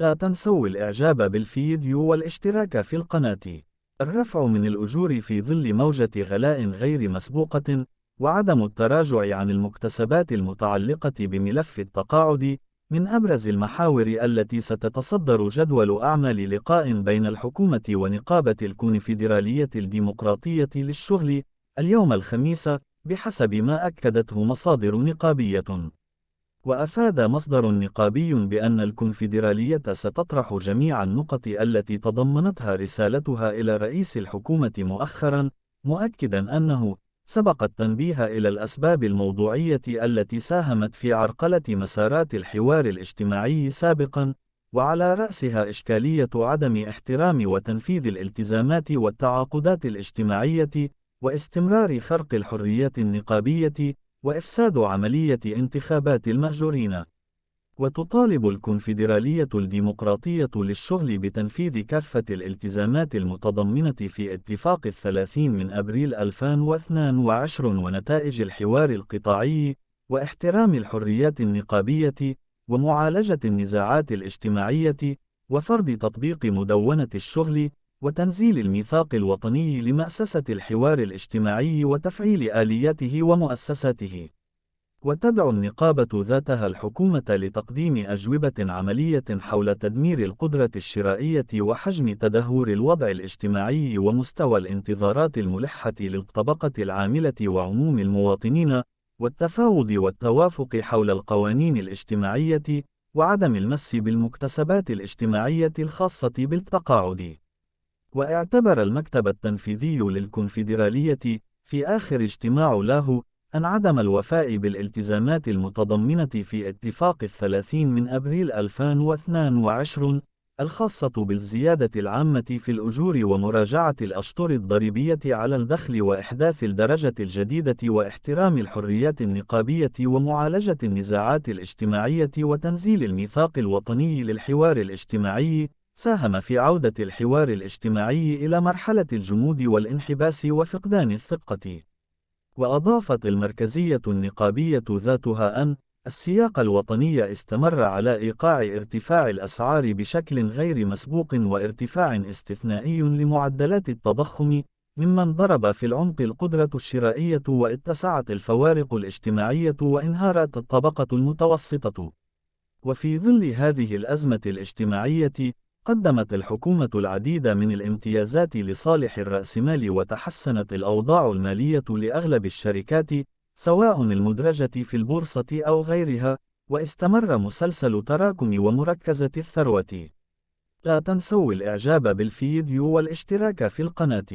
لا تنسوا الإعجاب بالفيديو والاشتراك في القناة. الرفع من الأجور في ظل موجة غلاء غير مسبوقة، وعدم التراجع عن المكتسبات المتعلقة بملف التقاعد، من أبرز المحاور التي ستتصدر جدول أعمال لقاء بين الحكومة ونقابة الكونفدرالية الديمقراطية للشغل اليوم الخميس، بحسب ما أكدته مصادر نقابية. وأفاد مصدر نقابي بأن الكونفدرالية ستطرح جميع النقط التي تضمنتها رسالتها إلى رئيس الحكومة مؤخرا، مؤكدا أنه سبق التنبيه إلى الأسباب الموضوعية التي ساهمت في عرقلة مسارات الحوار الاجتماعي سابقا، وعلى رأسها إشكالية عدم احترام وتنفيذ الالتزامات والتعاقدات الاجتماعية، واستمرار خرق الحريات النقابية، وإفساد عملية انتخابات المهجورين. وتطالب الكونفدرالية الديمقراطية للشغل بتنفيذ كافة الالتزامات المتضمنة في اتفاق 30 من أبريل 2022 ونتائج الحوار القطاعي، واحترام الحريات النقابية، ومعالجة النزاعات الاجتماعية، وفرض تطبيق مدونة الشغل، وتنزيل الميثاق الوطني لمؤسسة الحوار الاجتماعي وتفعيل آلياته ومؤسساته. وتدعو النقابة ذاتها الحكومة لتقديم أجوبة عملية حول تدمير القدرة الشرائية وحجم تدهور الوضع الاجتماعي ومستوى الانتظارات الملحة للطبقة العاملة وعموم المواطنين، والتفاوض والتوافق حول القوانين الاجتماعية، وعدم المس بالمكتسبات الاجتماعية الخاصة بالتقاعد. واعتبر المكتب التنفيذي للكونفدرالية في آخر اجتماع له أن عدم الوفاء بالالتزامات المتضمنة في اتفاق 30 من أبريل 2022 الخاصة بالزيادة العامة في الأجور ومراجعة الأشطر الضريبية على الدخل وإحداث الدرجة الجديدة واحترام الحريات النقابية ومعالجة النزاعات الاجتماعية وتنزيل الميثاق الوطني للحوار الاجتماعي، ساهم في عودة الحوار الاجتماعي إلى مرحلة الجمود والانحباس وفقدان الثقة. وأضافت المركزية النقابية ذاتها أن السياق الوطني استمر على إيقاع ارتفاع الأسعار بشكل غير مسبوق وارتفاع استثنائي لمعدلات التضخم، ممن ضرب في العمق القدرة الشرائية واتسعت الفوارق الاجتماعية وانهارت الطبقة المتوسطة. وفي ظل هذه الأزمة الاجتماعية، قدمت الحكومة العديد من الامتيازات لصالح الرأسمال، وتحسنت الأوضاع المالية لأغلب الشركات، سواء المدرجة في البورصة أو غيرها، واستمر مسلسل تراكم ومركزة الثروة. لا تنسوا الإعجاب بالفيديو والاشتراك في القناة.